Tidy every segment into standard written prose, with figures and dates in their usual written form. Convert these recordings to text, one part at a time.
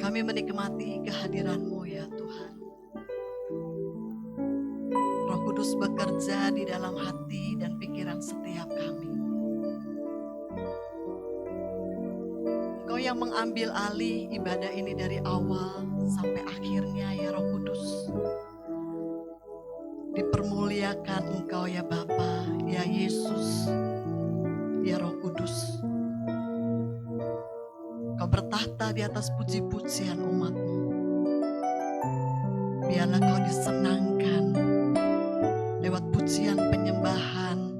Kami menikmati kehadiran-Mu ya Tuhan. Roh Kudus bekerja di dalam hati dan pikiran setiap kami. Engkau yang mengambil alih ibadah ini dari awal sampai akhirnya ya Roh Kudus. Dipermuliakan Engkau ya Bapa, ya Yesus, ya Roh Kudus. Kau bertahta di atas puji-pujian umat-Mu. Biarlah Kau disenangkan lewat pujian penyembahan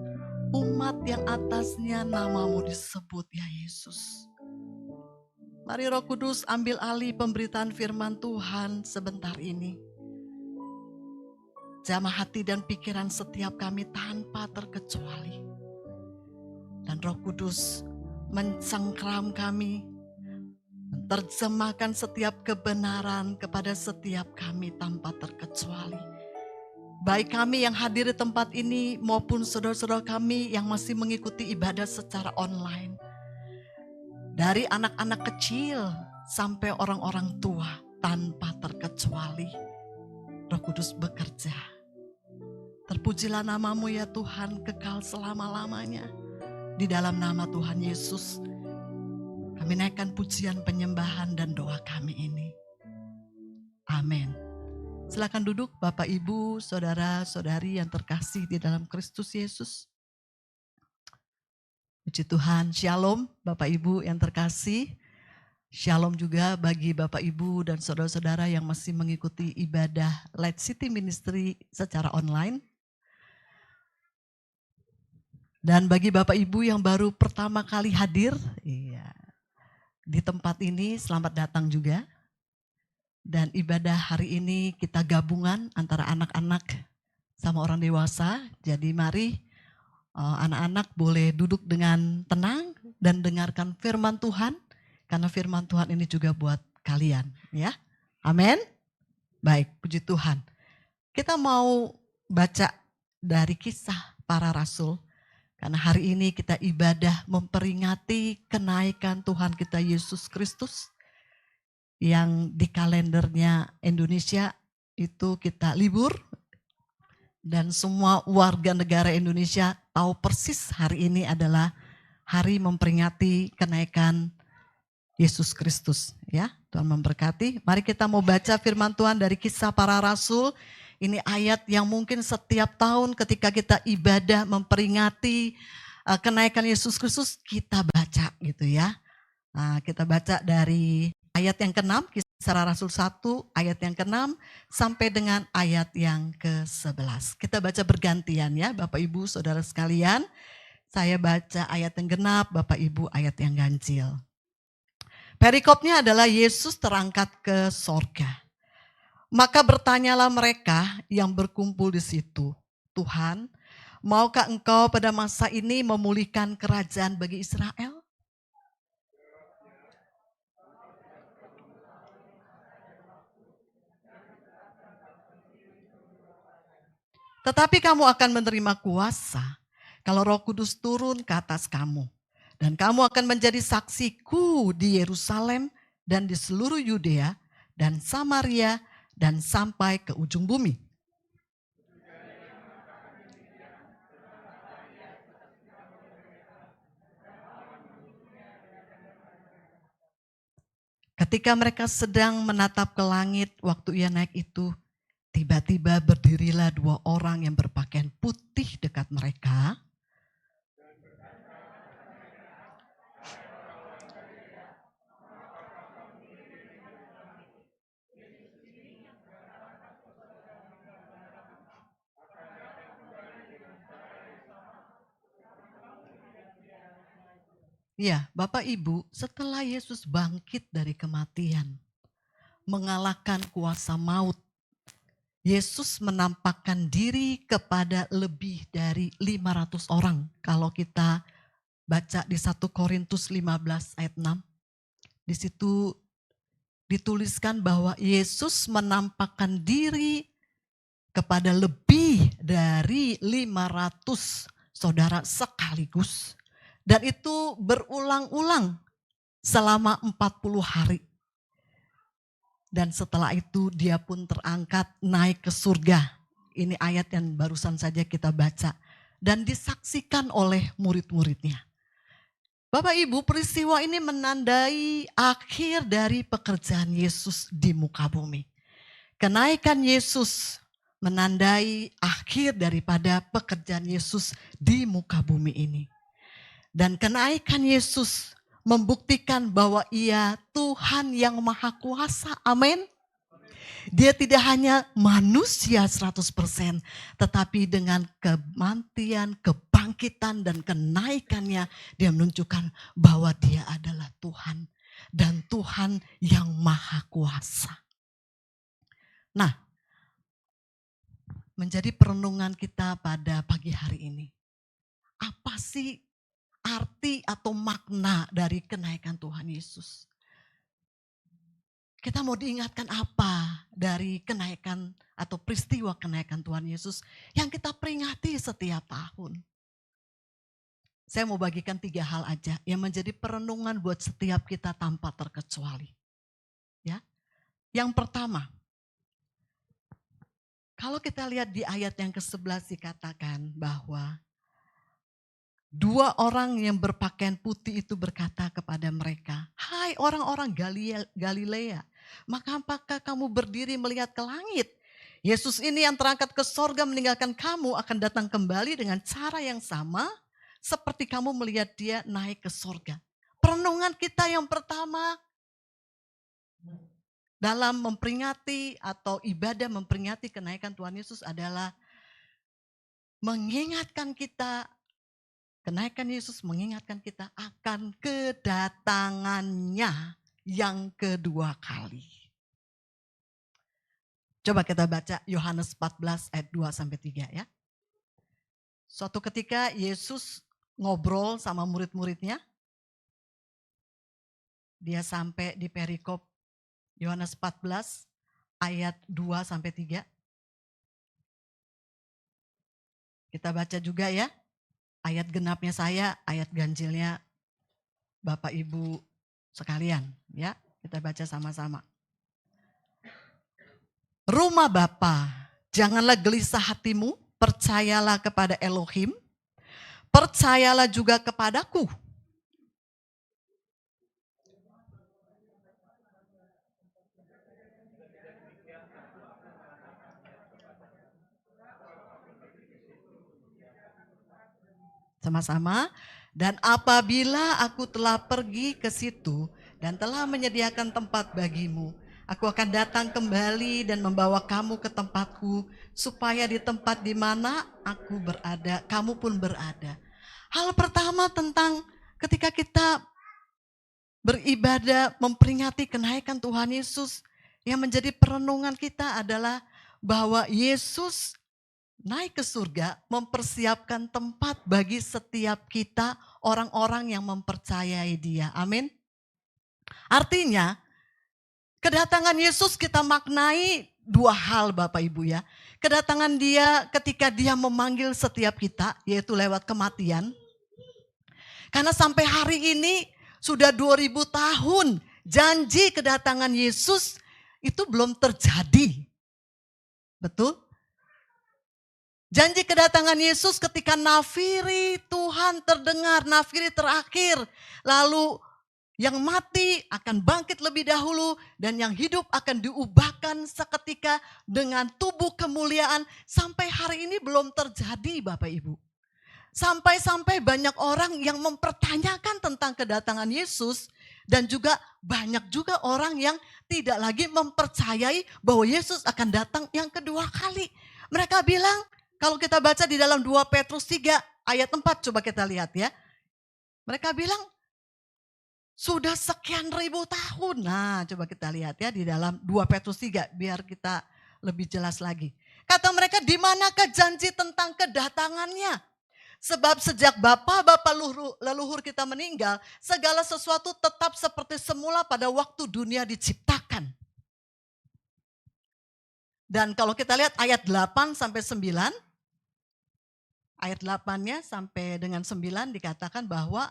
umat yang atasnya nama-Mu disebut ya Yesus. Mari Roh Kudus ambil alih pemberitaan firman Tuhan sebentar ini. Jamah hati dan pikiran setiap kami tanpa terkecuali. Dan Roh Kudus mencengkram kami, menerjemahkan setiap kebenaran kepada setiap kami tanpa terkecuali. Baik kami yang hadir di tempat ini maupun saudara-saudara kami yang masih mengikuti ibadah secara online. Dari anak-anak kecil sampai orang-orang tua tanpa terkecuali. Roh Kudus bekerja. Terpujilah nama-Mu ya Tuhan kekal selama-lamanya. Di dalam nama Tuhan Yesus, kami naikkan pujian penyembahan dan doa kami ini. Amin. Silakan duduk Bapak Ibu, saudara-saudari yang terkasih di dalam Kristus Yesus. Puji Tuhan, Shalom Bapak Ibu yang terkasih. Shalom juga bagi Bapak Ibu dan saudara-saudara yang masih mengikuti ibadah Light City Ministry secara online. Dan bagi Bapak Ibu yang baru pertama kali hadir di tempat ini, selamat datang juga. Dan ibadah hari ini kita gabungan antara anak-anak sama orang dewasa. Jadi mari anak-anak boleh duduk dengan tenang dan dengarkan firman Tuhan. Karena firman Tuhan ini juga buat kalian ya. Amin. Baik, puji Tuhan. Kita mau baca dari Kisah Para Rasul. Karena hari ini kita ibadah memperingati kenaikan Tuhan kita Yesus Kristus. Yang di kalendernya Indonesia itu kita libur. Dan semua warga negara Indonesia tahu persis hari ini adalah hari memperingati kenaikan Yesus Kristus. Ya, Tuhan memberkati. Mari kita mau baca firman Tuhan dari Kisah Para Rasul. Ini ayat yang mungkin setiap tahun ketika kita ibadah memperingati kenaikan Yesus Kristus kita baca gitu ya. Nah, kita baca dari ayat yang ke-6, Kisah Rasul 1 ayat yang ke-6 sampai dengan ayat yang ke-11. Kita baca bergantian ya Bapak Ibu Saudara sekalian. Saya baca ayat yang genap, Bapak Ibu ayat yang ganjil. Perikopnya adalah Yesus terangkat ke sorga. Maka bertanyalah mereka yang berkumpul di situ, Tuhan, maukah Engkau pada masa ini memulihkan kerajaan bagi Israel? Tetapi kamu akan menerima kuasa kalau Roh Kudus turun ke atas kamu. Dan kamu akan menjadi saksiku di Yerusalem dan di seluruh Yudea dan Samaria dan sampai ke ujung bumi. Ketika mereka sedang menatap ke langit waktu ia naik itu, tiba-tiba berdirilah dua orang yang berpakaian putih dekat mereka. Ya, Bapak Ibu, setelah Yesus bangkit dari kematian, mengalahkan kuasa maut, Yesus menampakkan diri kepada lebih dari 500 orang. Kalau kita baca di 1 Korintus 15 ayat 6, di situ dituliskan bahwa Yesus menampakkan diri kepada lebih dari 500 saudara sekaligus. Dan itu berulang-ulang selama 40 hari. Dan setelah itu dia pun terangkat naik ke surga. Ini ayat yang barusan saja kita baca. Dan disaksikan oleh murid-muridnya. Bapak Ibu, peristiwa ini menandai akhir dari pekerjaan Yesus di muka bumi. Kenaikan Yesus menandai akhir daripada pekerjaan Yesus di muka bumi ini. Dan kenaikan Yesus membuktikan bahwa Ia Tuhan yang Maha Kuasa. Amin. Dia tidak hanya manusia 100%, tetapi dengan kematian, kebangkitan, dan kenaikannya, dia menunjukkan bahwa dia adalah Tuhan. Dan Tuhan yang Maha Kuasa. Nah, menjadi perenungan kita pada pagi hari ini. Apa sih arti atau makna dari kenaikan Tuhan Yesus? Kita mau diingatkan apa dari kenaikan atau peristiwa kenaikan Tuhan Yesus yang kita peringati setiap tahun? Saya mau bagikan 3 hal aja yang menjadi perenungan buat setiap kita tanpa terkecuali. Ya. Yang pertama, kalau kita lihat di ayat yang ke-11 dikatakan bahwa 2 orang yang berpakaian putih itu berkata kepada mereka, "Hai orang-orang Galilea, maka apakah kamu berdiri melihat ke langit? Yesus ini yang terangkat ke sorga meninggalkan kamu akan datang kembali dengan cara yang sama seperti kamu melihat dia naik ke sorga." Perenungan kita yang pertama dalam memperingati atau ibadah memperingati kenaikan Tuhan Yesus adalah mengingatkan kita. Kenaikan Yesus mengingatkan kita akan kedatangannya yang kedua kali. Coba kita baca Yohanes 14 ayat 2-3 ya. Suatu ketika Yesus ngobrol sama murid-muridnya. Dia sampai di perikop Yohanes 14 ayat 2-3. Kita baca juga ya. Ayat genapnya saya, ayat ganjilnya Bapak Ibu sekalian. Ya, kita baca sama-sama. Rumah Bapa, janganlah gelisah hatimu, percayalah kepada Elohim, percayalah juga kepadaku. Sama-sama. Dan apabila aku telah pergi ke situ dan telah menyediakan tempat bagimu, aku akan datang kembali dan membawa kamu ke tempatku, supaya di tempat di mana aku berada, kamu pun berada. Hal pertama tentang ketika kita beribadah memperingati kenaikan Tuhan Yesus, yang menjadi perenungan kita adalah bahwa Yesus naik ke surga mempersiapkan tempat bagi setiap kita, orang-orang yang mempercayai Dia. Amin. Artinya, kedatangan Yesus kita maknai 2 hal Bapak Ibu ya. Kedatangan Dia ketika Dia memanggil setiap kita, yaitu lewat kematian. Karena sampai hari ini sudah 2000 tahun janji kedatangan Yesus itu belum terjadi. Betul? Janji kedatangan Yesus ketika nafiri Tuhan terdengar, nafiri terakhir. Lalu yang mati akan bangkit lebih dahulu dan yang hidup akan diubahkan seketika dengan tubuh kemuliaan. Sampai hari ini belum terjadi Bapak Ibu. Sampai-sampai banyak orang yang mempertanyakan tentang kedatangan Yesus. Dan juga banyak juga orang yang tidak lagi mempercayai bahwa Yesus akan datang yang kedua kali. Mereka bilang, kalau kita baca di dalam 2 Petrus 3 ayat 4 coba kita lihat ya. Mereka bilang sudah sekian ribu tahun. Nah coba kita lihat ya di dalam 2 Petrus 3 biar kita lebih jelas lagi. Kata mereka, di manakah janji tentang kedatangannya? Sebab sejak bapa-bapa leluhur kita meninggal, segala sesuatu tetap seperti semula pada waktu dunia diciptakan. Dan kalau kita lihat ayat 8-9, ayat 8-nya sampai dengan 9 dikatakan bahwa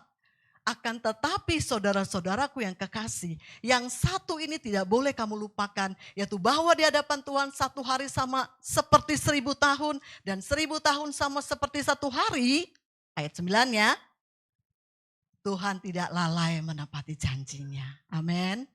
Akan tetapi saudara-saudaraku yang kekasih, yang satu ini tidak boleh kamu lupakan, yaitu bahwa di hadapan Tuhan satu hari sama seperti 1000 tahun, dan 1000 tahun sama seperti satu hari. Ayat 9-nya, Tuhan tidak lalai menepati janjinya. Amin.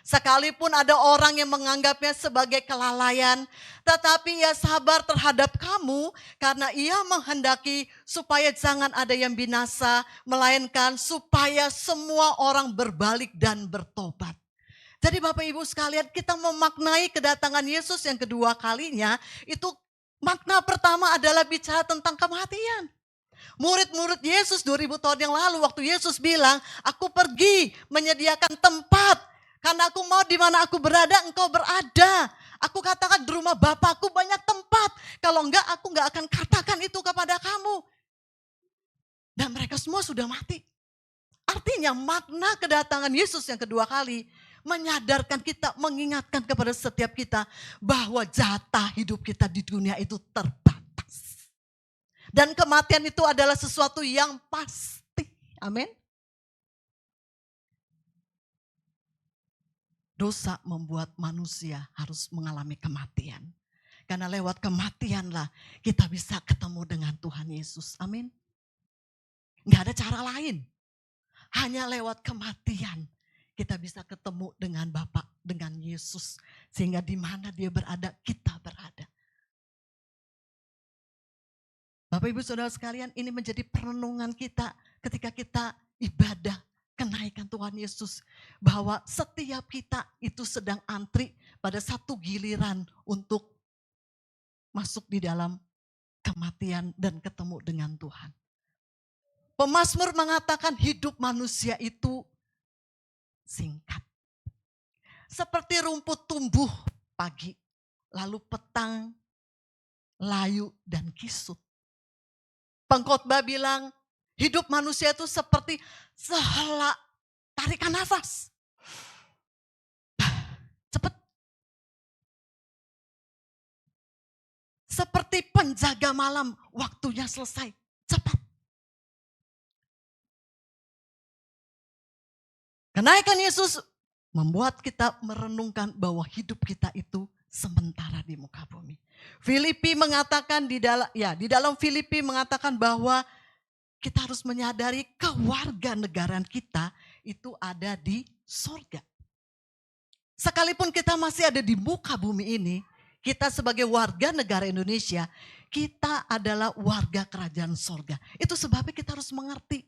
Sekalipun ada orang yang menganggapnya sebagai kelalaian, tetapi ia sabar terhadap kamu karena ia menghendaki supaya jangan ada yang binasa, melainkan supaya semua orang berbalik dan bertobat. Jadi Bapak Ibu sekalian, kita memaknai kedatangan Yesus yang kedua kalinya, itu makna pertama adalah bicara tentang kematian. Murid-murid Yesus 2000 tahun yang lalu waktu Yesus bilang, aku pergi menyediakan tempat. Karena aku mau di mana aku berada, engkau berada. Aku katakan di rumah Bapakku banyak tempat. Kalau enggak, aku enggak akan katakan itu kepada kamu. Dan mereka semua sudah mati. Artinya makna kedatangan Yesus yang kedua kali menyadarkan kita, mengingatkan kepada setiap kita bahwa jatah hidup kita di dunia itu terbatas. Dan kematian itu adalah sesuatu yang pasti. Amin. Dosa membuat manusia harus mengalami kematian. Karena lewat kematianlah kita bisa ketemu dengan Tuhan Yesus. Amin. Nggak ada cara lain. Hanya lewat kematian kita bisa ketemu dengan Bapa, dengan Yesus. Sehingga di mana dia berada, kita berada. Bapak Ibu Saudara sekalian, ini menjadi perenungan kita ketika kita ibadah kenaikan Tuhan Yesus, bahwa setiap kita itu sedang antri pada satu giliran untuk masuk di dalam kematian dan ketemu dengan Tuhan. Pemazmur mengatakan hidup manusia itu singkat. Seperti rumput tumbuh pagi, lalu petang, layu dan kisut. Pengkhotbah bilang hidup manusia itu seperti sehela tarikan nafas. Cepat. Seperti penjaga malam, waktunya selesai. Cepat. Kenaikan Yesus membuat kita merenungkan bahwa hidup kita itu sementara di muka bumi. Filipi mengatakan di dalam Filipi mengatakan bahwa kita harus menyadari kewarganegaraan kita itu ada di sorga. Sekalipun kita masih ada di muka bumi ini, kita sebagai warga negara Indonesia, kita adalah warga kerajaan sorga. Itu sebabnya kita harus mengerti.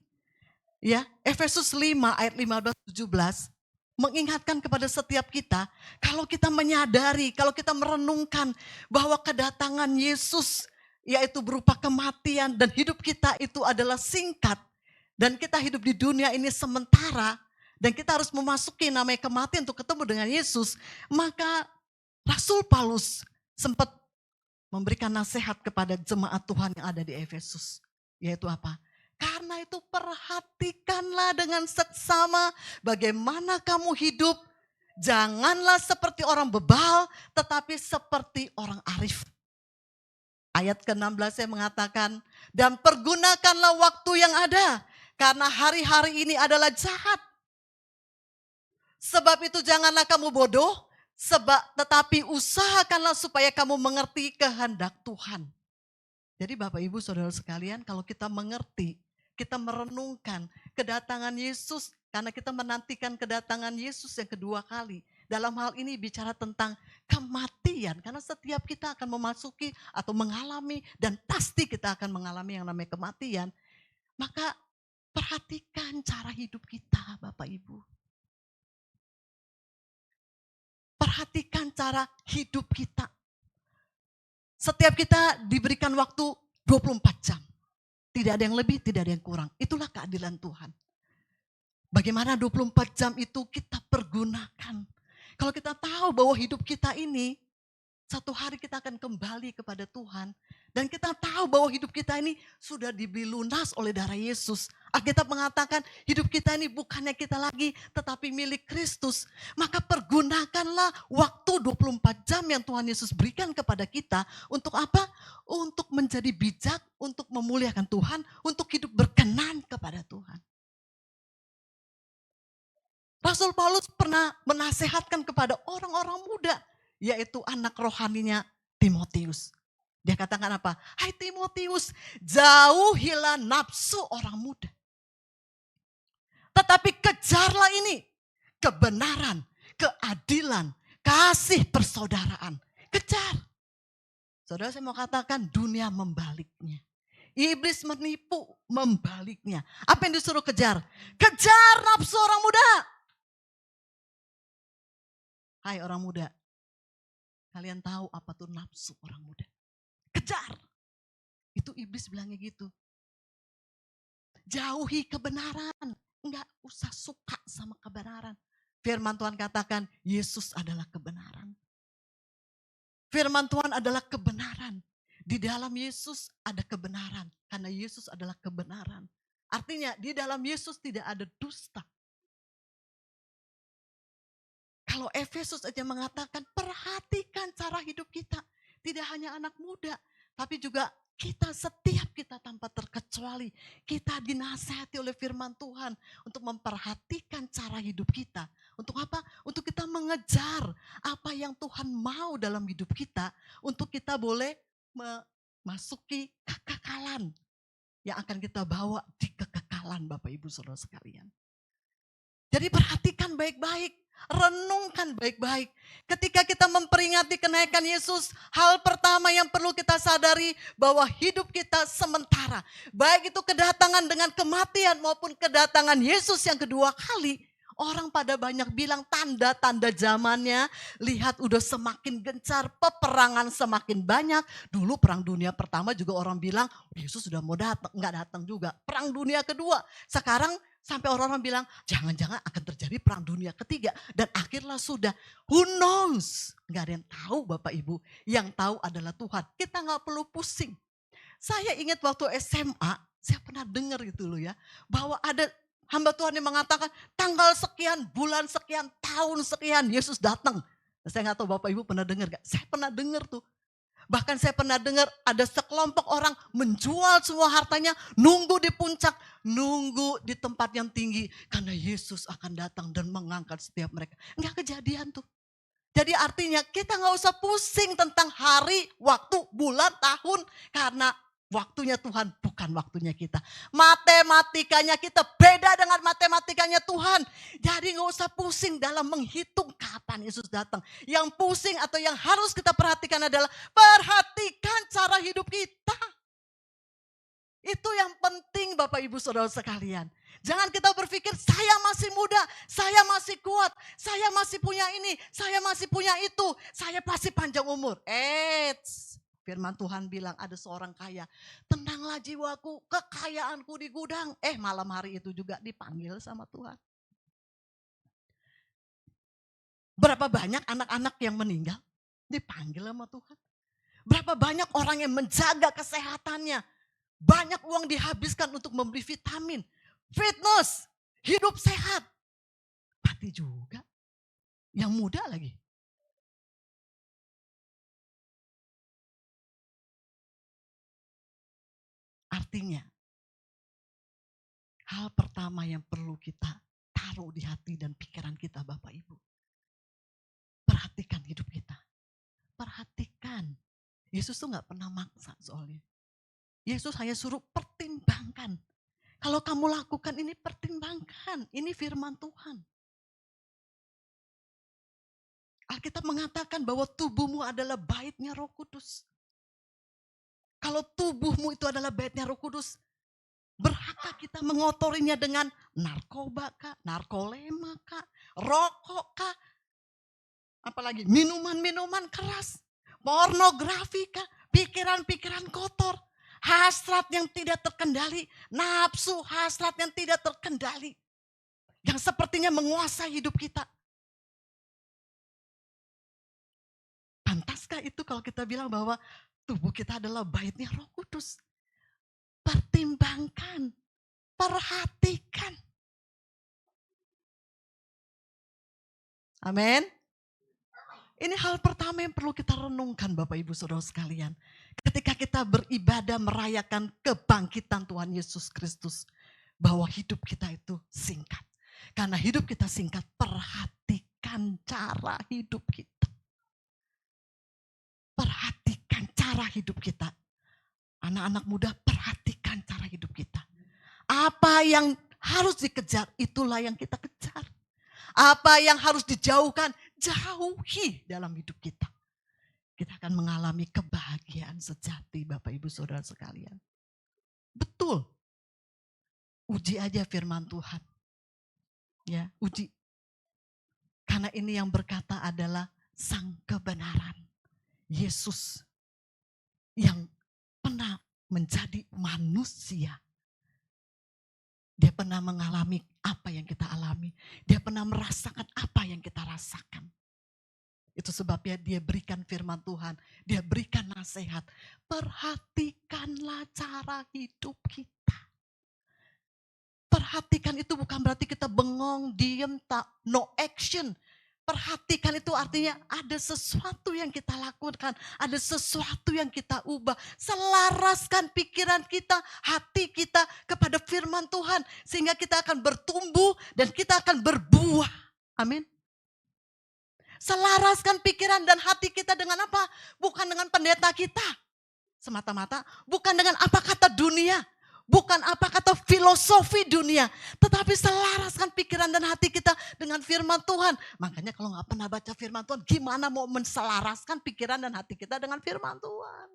Ya, Efesus 5 ayat 15-17 mengingatkan kepada setiap kita, kalau kita menyadari, kalau kita merenungkan bahwa kedatangan Yesus yaitu berupa kematian dan hidup kita itu adalah singkat dan kita hidup di dunia ini sementara dan kita harus memasuki namanya kematian untuk ketemu dengan Yesus, maka Rasul Paulus sempat memberikan nasihat kepada jemaat Tuhan yang ada di Efesus, yaitu apa? Karena itu perhatikanlah dengan seksama bagaimana kamu hidup. Janganlah seperti orang bebal, tetapi seperti orang arif. Ayat ke-16 saya mengatakan, dan pergunakanlah waktu yang ada, karena hari-hari ini adalah jahat. Sebab itu janganlah kamu bodoh, tetapi usahakanlah supaya kamu mengerti kehendak Tuhan. Jadi Bapak Ibu Saudara sekalian, kalau kita mengerti, kita merenungkan kedatangan Yesus, karena kita menantikan kedatangan Yesus yang kedua kali. Dalam hal ini bicara tentang kematian, karena setiap kita akan memasuki atau mengalami, dan pasti kita akan mengalami yang namanya kematian. Maka perhatikan cara hidup kita Bapak Ibu. Perhatikan cara hidup kita. Setiap kita diberikan waktu 24 jam. Tidak ada yang lebih, tidak ada yang kurang. Itulah keadilan Tuhan. Bagaimana 24 jam itu kita pergunakan. Kalau kita tahu bahwa hidup kita ini, satu hari kita akan kembali kepada Tuhan. Dan kita tahu bahwa hidup kita ini sudah dibeli lunas oleh darah Yesus. Alkitab mengatakan hidup kita ini bukannya kita lagi, tetapi milik Kristus. Maka pergunakanlah waktu 24 jam yang Tuhan Yesus berikan kepada kita. Untuk apa? Untuk menjadi bijak, untuk memuliakan Tuhan, untuk hidup berkenan kepada Tuhan. Rasul Paulus pernah menasehatkan kepada orang-orang muda, yaitu anak rohaninya Timotius. Dia katakan apa? Hai Timotius, jauhilah nafsu orang muda. Tetapi kejarlah ini, kebenaran, keadilan, kasih persaudaraan. Kejar. Saudara, saya mau katakan dunia membaliknya. Iblis menipu membaliknya. Apa yang disuruh kejar? Kejar nafsu orang muda. Hai orang muda, kalian tahu apa tuh nafsu orang muda? Kejar. Itu iblis bilangnya gitu. Jauhi kebenaran. Enggak usah suka sama kebenaran. Firman Tuhan katakan Yesus adalah kebenaran. Firman Tuhan adalah kebenaran. Di dalam Yesus ada kebenaran. Karena Yesus adalah kebenaran. Artinya di dalam Yesus tidak ada dusta. Kalau Efesus aja mengatakan perhatikan cara hidup kita. Tidak hanya anak muda. Tapi juga setiap kita tanpa terkecuali. Kita dinasihati oleh firman Tuhan. Untuk memperhatikan cara hidup kita. Untuk apa? Untuk kita mengejar apa yang Tuhan mau dalam hidup kita. Untuk kita boleh memasuki kekekalan. Yang akan kita bawa di kekekalan Bapak Ibu Saudara sekalian. Jadi perhatikan baik-baik. Renungkan baik-baik. Ketika kita memperingati kenaikan Yesus, hal pertama yang perlu kita sadari bahwa hidup kita sementara. Baik itu kedatangan dengan kematian maupun kedatangan Yesus yang kedua kali. Orang pada banyak bilang tanda-tanda zamannya, lihat udah semakin gencar, peperangan semakin banyak. Dulu perang dunia pertama juga orang bilang Yesus sudah mau datang, enggak datang juga. Perang dunia kedua, sekarang sampai orang-orang bilang jangan-jangan akan terjadi perang dunia ketiga. Dan akhirnya sudah, who knows? Enggak ada yang tahu Bapak Ibu, yang tahu adalah Tuhan. Kita enggak perlu pusing. Saya ingat waktu SMA, saya pernah dengar gitu loh ya, bahwa ada hamba Tuhan yang mengatakan tanggal sekian, bulan sekian, tahun sekian Yesus datang. Saya nggak tahu Bapak Ibu pernah dengar gak? Saya pernah dengar tuh. Bahkan saya pernah dengar ada sekelompok orang menjual semua hartanya, nunggu di puncak, nunggu di tempat yang tinggi. Karena Yesus akan datang dan mengangkat setiap mereka. Nggak kejadian tuh. Jadi artinya kita nggak usah pusing tentang hari, waktu, bulan, tahun. Karena waktunya Tuhan bukan waktunya kita. Matematikanya kita beda dengan matematikanya Tuhan. Jadi gak usah pusing dalam menghitung kapan Yesus datang. Yang pusing atau yang harus kita perhatikan adalah perhatikan cara hidup kita. Itu yang penting Bapak Ibu Saudara sekalian. Jangan kita berpikir saya masih muda, saya masih kuat, saya masih punya ini, saya masih punya itu, saya pasti panjang umur. Firman Tuhan bilang ada seorang kaya, tenanglah jiwaku, kekayaanku di gudang. Malam hari itu juga dipanggil sama Tuhan. Berapa banyak anak-anak yang meninggal dipanggil sama Tuhan. Berapa banyak orang yang menjaga kesehatannya. Banyak uang dihabiskan untuk membeli vitamin, fitness, hidup sehat. Mati juga. Yang muda lagi. Artinya, hal pertama yang perlu kita taruh di hati dan pikiran kita Bapak Ibu. Perhatikan hidup kita. Perhatikan. Yesus tuh gak pernah maksa soalnya. Yesus hanya suruh pertimbangkan. Kalau kamu lakukan ini pertimbangkan. Ini firman Tuhan. Alkitab mengatakan bahwa tubuhmu adalah baitnya Roh Kudus. Kalau tubuhmu itu adalah baitnya Roh Kudus, berhakkah kita mengotorinya dengan narkoba kah, narkolema kah, rokok kah, apalagi minuman-minuman keras, pornografi kah, pikiran-pikiran kotor, hasrat yang tidak terkendali, nafsu hasrat yang tidak terkendali, yang sepertinya menguasai hidup kita. Pantaskah itu kalau kita bilang bahwa tubuh kita adalah baitnya Roh Kudus? Pertimbangkan, perhatikan. Amin. Ini hal pertama yang perlu kita renungkan Bapak Ibu Saudara sekalian. Ketika kita beribadah merayakan kebangkitan Tuhan Yesus Kristus. Bahwa hidup kita itu singkat. Karena hidup kita singkat, perhatikan cara hidup kita. Perhatikan cara hidup kita. Anak-anak muda, perhatikan cara hidup kita. Apa yang harus dikejar, itulah yang kita kejar. Apa yang harus dijauhkan, jauhi dalam hidup kita. Kita akan mengalami kebahagiaan sejati, Bapak Ibu Saudara sekalian. Betul. Uji aja firman Tuhan. Ya, uji. Karena ini yang berkata adalah sang kebenaran. Yesus yang pernah menjadi manusia. Dia pernah mengalami apa yang kita alami. Dia pernah merasakan apa yang kita rasakan. Itu sebabnya dia berikan firman Tuhan. Dia berikan nasihat. Perhatikanlah cara hidup kita. Perhatikan itu bukan berarti kita bengong, diem, no action. Perhatikan itu artinya ada sesuatu yang kita lakukan, ada sesuatu yang kita ubah. Selaraskan pikiran kita, hati kita kepada firman Tuhan. Sehingga kita akan bertumbuh dan kita akan berbuah. Amin. Selaraskan pikiran dan hati kita dengan apa? Bukan dengan pendeta kita semata-mata, bukan dengan apa kata dunia. Bukan apa kata filosofi dunia. Tetapi selaraskan pikiran dan hati kita dengan firman Tuhan. Makanya kalau gak pernah baca firman Tuhan, gimana mau menselaraskan pikiran dan hati kita dengan firman Tuhan.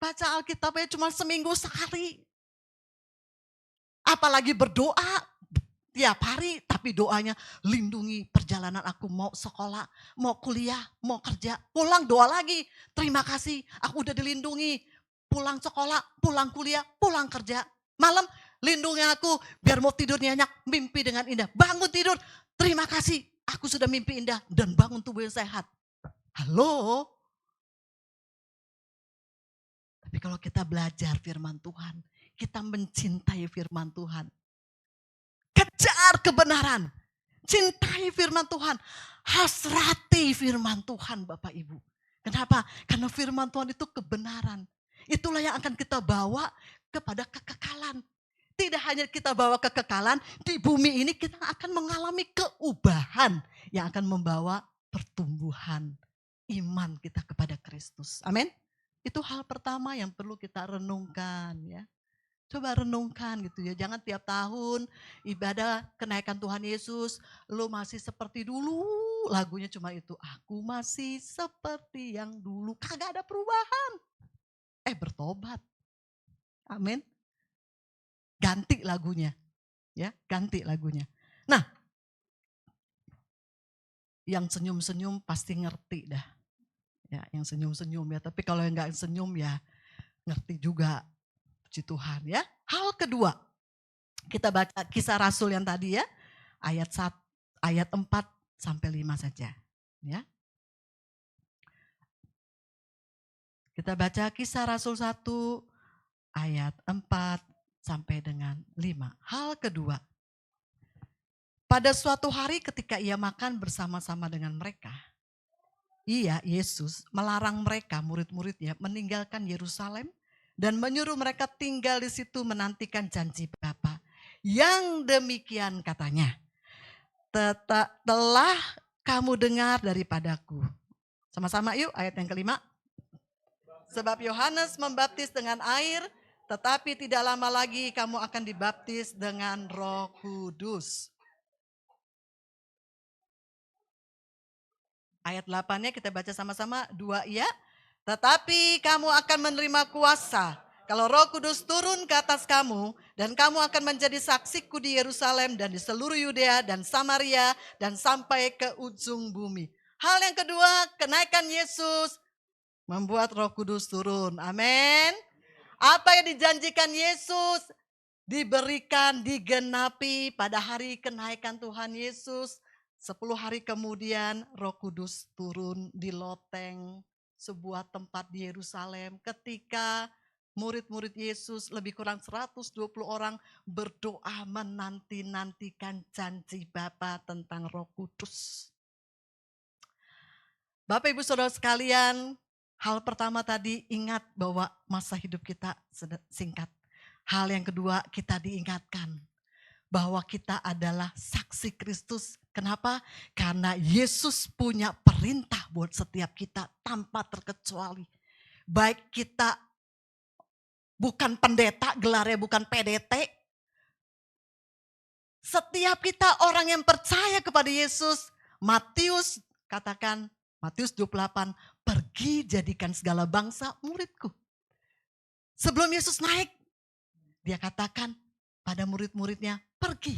Baca Alkitabnya cuma seminggu sekali. Apalagi berdoa tiap hari. Tapi doanya, lindungi perjalanan aku, mau sekolah, mau kuliah, mau kerja. Pulang doa lagi, terima kasih aku udah dilindungi. Pulang sekolah, pulang kuliah, pulang kerja. Malam, lindungi aku biar mau tidur nyenyak, mimpi dengan indah. Bangun tidur, terima kasih aku sudah mimpi indah dan bangun tubuh yang sehat. Halo? Tapi kalau kita belajar firman Tuhan, kita mencintai firman Tuhan. Kejar kebenaran, cintai firman Tuhan, hasrati firman Tuhan Bapak Ibu. Kenapa? Karena firman Tuhan itu kebenaran. Itulah yang akan kita bawa kepada kekekalan. Tidak hanya kita bawa kekekalan, di bumi ini kita akan mengalami keubahan yang akan membawa pertumbuhan iman kita kepada Kristus. Amin. Itu hal pertama yang perlu kita renungkan ya. Coba renungkan gitu ya. Jangan tiap tahun ibadah kenaikan Tuhan Yesus, lo masih seperti dulu. Lagunya cuma itu, aku masih seperti yang dulu. Kagak ada perubahan. Bertobat. Amin. Ganti lagunya. Ya, ganti lagunya. Nah, yang senyum-senyum pasti ngerti dah. Ya, yang senyum-senyum ya. Tapi kalau yang enggak senyum ya ngerti juga. Puji Tuhan ya. Hal kedua, kita baca Kisah Rasul yang tadi ya. Ayat 4 sampai 5 saja. Ya. Kita baca Kisah Rasul 1 ayat 4 sampai dengan 5. Hal kedua, pada suatu hari ketika ia makan bersama-sama dengan mereka, Yesus melarang mereka, murid-muridnya, meninggalkan Yerusalem dan menyuruh mereka tinggal di situ menantikan janji Bapa. Yang demikian katanya, telah kamu dengar daripadaku. Sama-sama yuk ayat yang kelima. Sebab Yohanes membaptis dengan air, tetapi tidak lama lagi kamu akan dibaptis dengan Roh Kudus. Ayat 8-nya kita baca sama-sama, 2 ya. Tetapi kamu akan menerima kuasa kalau Roh Kudus turun ke atas kamu, dan kamu akan menjadi saksiku di Yerusalem dan di seluruh Yudea dan Samaria dan sampai ke ujung bumi. Hal yang kedua, kenaikan Yesus membuat Roh Kudus turun. Amin. Apa yang dijanjikan Yesus diberikan, digenapi pada hari kenaikan Tuhan Yesus. 10 hari kemudian Roh Kudus turun di loteng sebuah tempat di Yerusalem ketika murid-murid Yesus lebih kurang 120 orang berdoa menanti-nantikan janji Bapa tentang Roh Kudus. Bapak Ibu Saudara sekalian, hal pertama tadi ingat bahwa masa hidup kita singkat. Hal yang kedua kita diingatkan bahwa kita adalah saksi Kristus. Kenapa? Karena Yesus punya perintah buat setiap kita tanpa terkecuali. Baik kita bukan pendeta, gelarnya bukan PDT. Setiap kita orang yang percaya kepada Yesus, Matius katakan, Matius 28, pergi jadikan segala bangsa muridku. Sebelum Yesus naik, dia katakan pada murid-muridnya, pergi.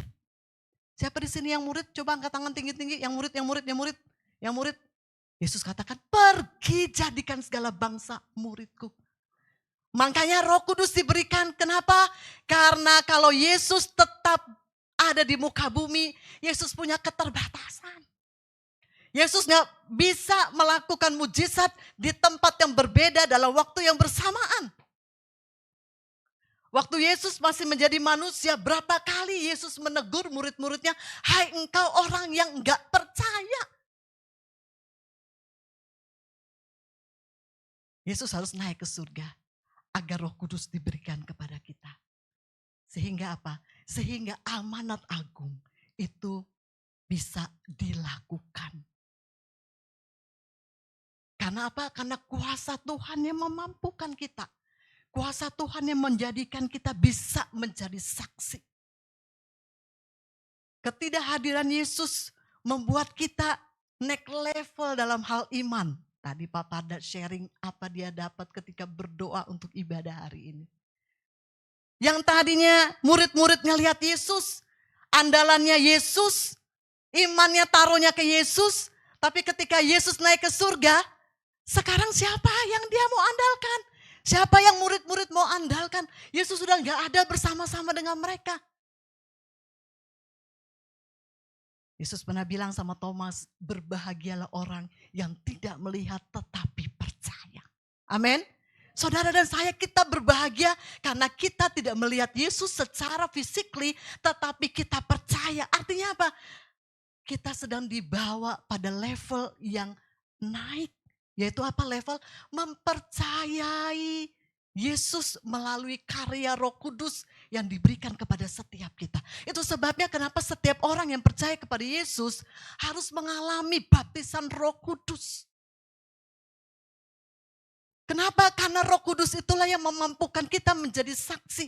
Siapa di sini yang murid? Coba angkat tangan tinggi-tinggi. Yang murid, yang murid, yang murid. Yang murid. Yesus katakan, pergi jadikan segala bangsa muridku. Makanya Roh Kudus diberikan. Kenapa? Karena kalau Yesus tetap ada di muka bumi, Yesus punya keterbatasan. Yesus gak bisa melakukan mujizat di tempat yang berbeda dalam waktu yang bersamaan. Waktu Yesus masih menjadi manusia, berapa kali Yesus menegur murid-muridnya, hai engkau orang yang enggak percaya. Yesus harus naik ke surga agar Roh Kudus diberikan kepada kita. Sehingga apa? Sehingga amanat agung itu bisa dilakukan. Karena apa? Karena kuasa Tuhan yang memampukan kita. Kuasa Tuhan yang menjadikan kita bisa menjadi saksi. Ketidakhadiran Yesus membuat kita next level dalam hal iman. Tadi Papa ada sharing apa dia dapat ketika berdoa untuk ibadah hari ini. Yang tadinya murid-muridnya lihat Yesus, andalannya Yesus, imannya taruhnya ke Yesus. Tapi ketika Yesus naik ke surga, sekarang siapa yang dia mau andalkan? Siapa yang murid-murid mau andalkan? Yesus sudah gak ada bersama-sama dengan mereka. Yesus pernah bilang sama Thomas, berbahagialah orang yang tidak melihat tetapi percaya. Amin. Saudara dan saya, kita berbahagia karena kita tidak melihat Yesus secara fisikly, tetapi kita percaya. Artinya apa? Kita sedang dibawa pada level yang naik. Yaitu apa level? Mempercayai Yesus melalui karya Roh Kudus yang diberikan kepada setiap kita. Itu sebabnya kenapa setiap orang yang percaya kepada Yesus harus mengalami baptisan Roh Kudus. Kenapa? Karena Roh Kudus itulah yang memampukan kita menjadi saksi.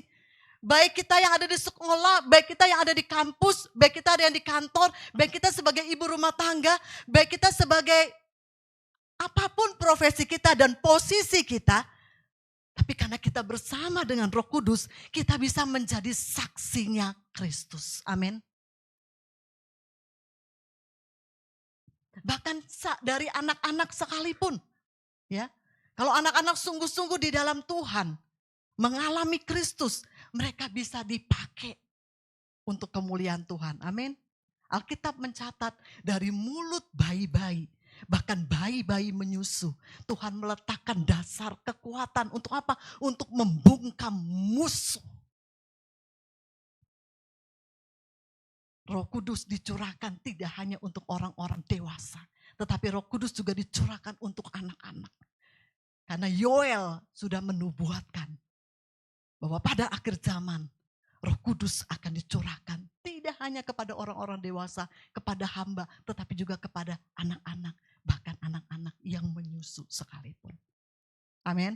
Baik kita yang ada di sekolah, baik kita yang ada di kampus, baik kita ada yang di kantor, baik kita sebagai ibu rumah tangga, baik kita sebagai apapun profesi kita dan posisi kita, tapi karena kita bersama dengan Roh Kudus, kita bisa menjadi saksinya Kristus. Amin. Bahkan dari anak-anak sekalipun, ya. Kalau anak-anak sungguh-sungguh di dalam Tuhan, mengalami Kristus, mereka bisa dipakai untuk kemuliaan Tuhan. Amin. Alkitab mencatat dari mulut bayi-bayi, bahkan bayi-bayi menyusu, Tuhan meletakkan dasar kekuatan untuk apa? Untuk membungkam musuh. Roh Kudus dicurahkan tidak hanya untuk orang-orang dewasa, tetapi Roh Kudus juga dicurahkan untuk anak-anak. Karena Yoel sudah menubuatkan bahwa pada akhir zaman Roh Kudus akan dicurahkan tidak hanya kepada orang-orang dewasa, kepada hamba, tetapi juga kepada anak-anak, bahkan anak-anak yang menyusu sekalipun. Amin.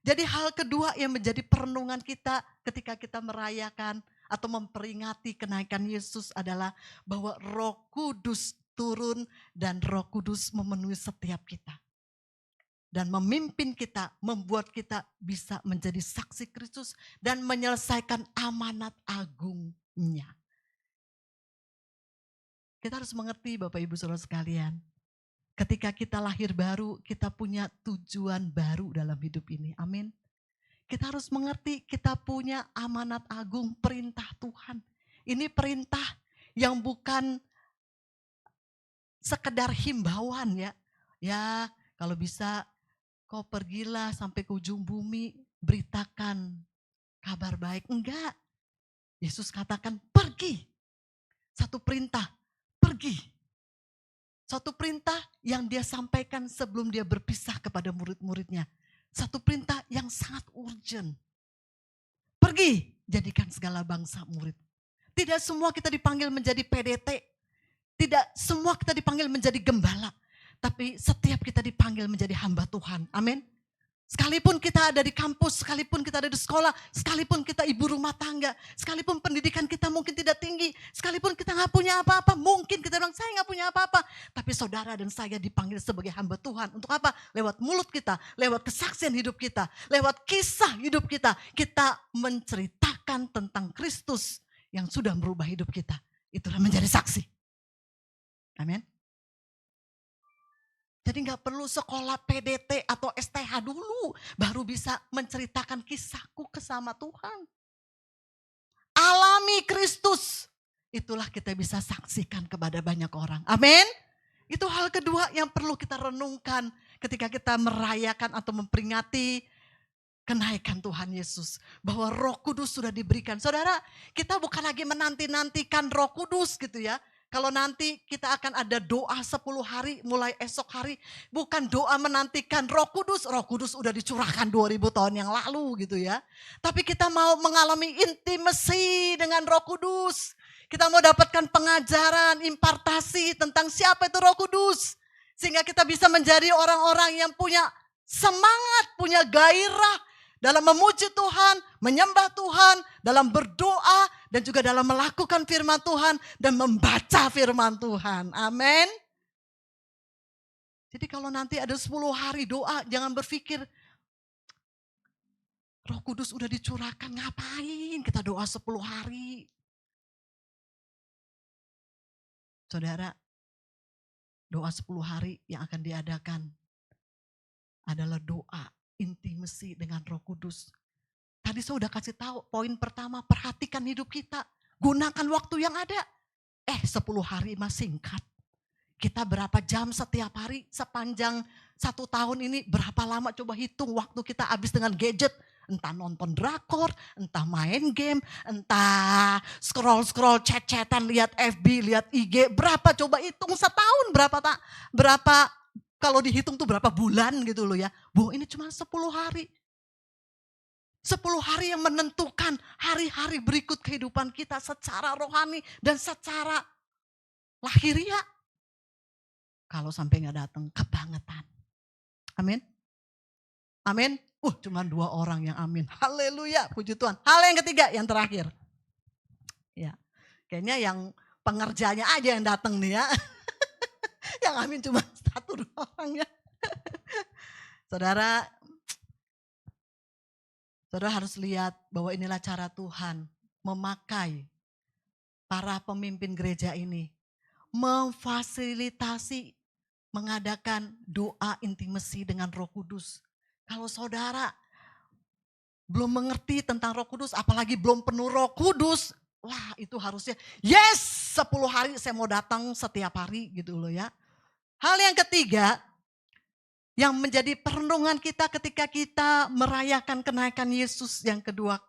Jadi hal kedua yang menjadi perenungan kita ketika kita merayakan atau memperingati kenaikan Yesus adalah bahwa Roh Kudus turun dan Roh Kudus memenuhi setiap kita. Dan memimpin kita, membuat kita bisa menjadi saksi Kristus dan menyelesaikan amanat agungnya. Kita harus mengerti Bapak Ibu Saudara sekalian, ketika kita lahir baru, kita punya tujuan baru dalam hidup ini. Amin. Kita harus mengerti kita punya amanat agung, perintah Tuhan. Ini perintah yang bukan sekedar himbauan ya. Ya kalau bisa kau pergilah sampai ke ujung bumi, beritakan kabar baik. Enggak. Yesus katakan pergi. Satu perintah, pergi. Satu perintah yang dia sampaikan sebelum dia berpisah kepada murid-muridnya. Satu perintah yang sangat urgent. Pergi, jadikan segala bangsa murid. Tidak semua kita dipanggil menjadi PDT. Tidak semua kita dipanggil menjadi gembala. Tapi setiap kita dipanggil menjadi hamba Tuhan. Amin. Sekalipun kita ada di kampus, sekalipun kita ada di sekolah, sekalipun kita ibu rumah tangga, sekalipun pendidikan kita mungkin tidak tinggi, sekalipun kita nggak punya apa-apa, mungkin kita bilang saya nggak punya apa-apa. Tapi saudara dan saya dipanggil sebagai hamba Tuhan. Untuk apa? Lewat mulut kita, lewat kesaksian hidup kita, lewat kisah hidup kita, kita menceritakan tentang Kristus yang sudah merubah hidup kita. Itulah menjadi saksi. Amin. Jadi nggak perlu sekolah PDT atau STH dulu, baru bisa menceritakan kisahku kesama Tuhan. Alami Kristus, itulah kita bisa saksikan kepada banyak orang. Amin. Itu hal kedua yang perlu kita renungkan ketika kita merayakan atau memperingati kenaikan Tuhan Yesus. Bahwa Roh Kudus sudah diberikan. Saudara, kita bukan lagi menanti-nantikan Roh Kudus gitu ya. Kalau nanti kita akan ada doa 10 hari mulai esok hari. Bukan doa menantikan Roh Kudus. Roh Kudus udah dicurahkan 2000 tahun yang lalu gitu ya. Tapi kita mau mengalami intimasi dengan Roh Kudus. Kita mau dapatkan pengajaran, impartasi tentang siapa itu Roh Kudus. Sehingga kita bisa menjadi orang-orang yang punya semangat, punya gairah dalam memuji Tuhan, menyembah Tuhan, dalam berdoa, dan juga dalam melakukan firman Tuhan, dan membaca firman Tuhan. Amin. Jadi kalau nanti ada 10 hari doa, jangan berpikir, Roh Kudus udah dicurahkan, ngapain kita doa 10 hari. Saudara, doa 10 hari yang akan diadakan adalah doa intimasi dengan Roh Kudus. Tadi saya udah kasih tahu, poin pertama, perhatikan hidup kita. Gunakan waktu yang ada. 10 hari mah singkat. Kita berapa jam setiap hari sepanjang 1 tahun ini, berapa lama coba hitung waktu kita habis dengan gadget. Entah nonton drakor, entah main game, entah scroll-scroll chat-chatan, lihat FB, lihat IG. Berapa coba hitung setahun, berapa kalau dihitung tuh berapa bulan gitu loh ya. Bu, ini cuma 10 hari. 10 hari yang menentukan hari-hari berikut kehidupan kita secara rohani dan secara lahiriah. Kalau sampai gak datang, kebangetan. Amin. Amin. Cuma 2 orang yang amin. Haleluya, puji Tuhan. Hal yang ketiga, yang terakhir. Ya, kayaknya yang pengerjanya aja yang datang nih ya. Yang amin cuma 1-2 orang ya. Saudara harus lihat bahwa inilah cara Tuhan memakai para pemimpin gereja ini. Memfasilitasi, mengadakan doa intimasi dengan Roh Kudus. Kalau saudara belum mengerti tentang Roh Kudus, apalagi belum penuh Roh Kudus, wah itu harusnya, yes 10 hari saya mau datang setiap hari gitu loh ya. Hal yang ketiga, yang menjadi perenungan kita ketika kita merayakan kenaikan Yesus yang kedua,